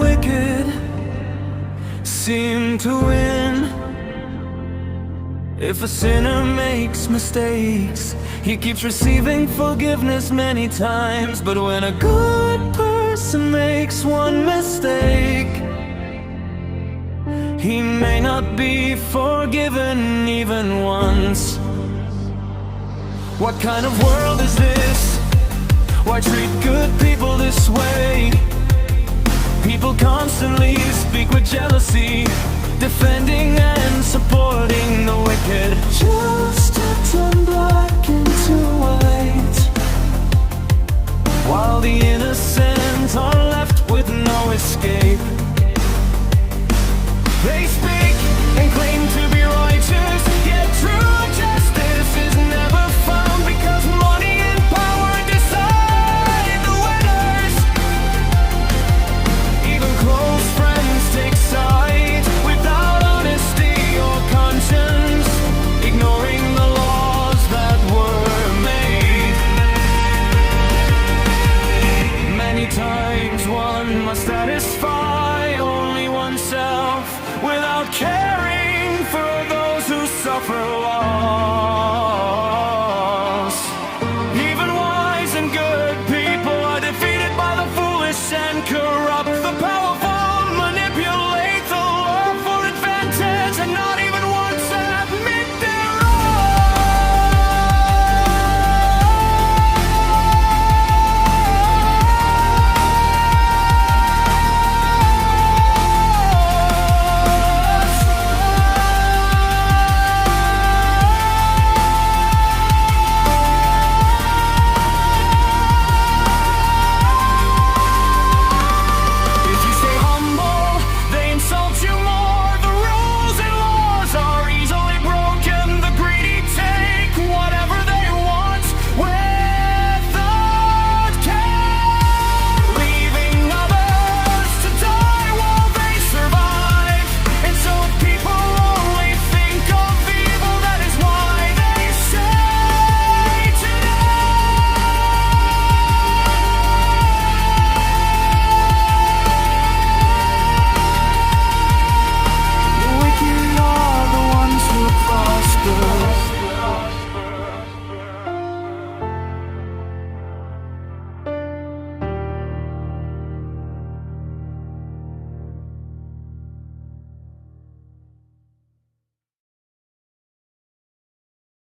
wicked seem to win. If a sinner makes mistakes, he keeps receiving forgiveness many times. But when a good person makes one mistake, he may not be forgiven even once. What kind of world is this? Why treat good people this way? People constantly speak with jealousy, defending and supporting the wicked, just to turn black into white, while the innocent are left with no escape. They speak and claim to be righteous, yet true justice is never found, because money and power decide the winners. Even close friends take sides without honesty or conscience, ignoring the laws that were made. Many times one must satisfy only oneself, without caring for those who suffer loss.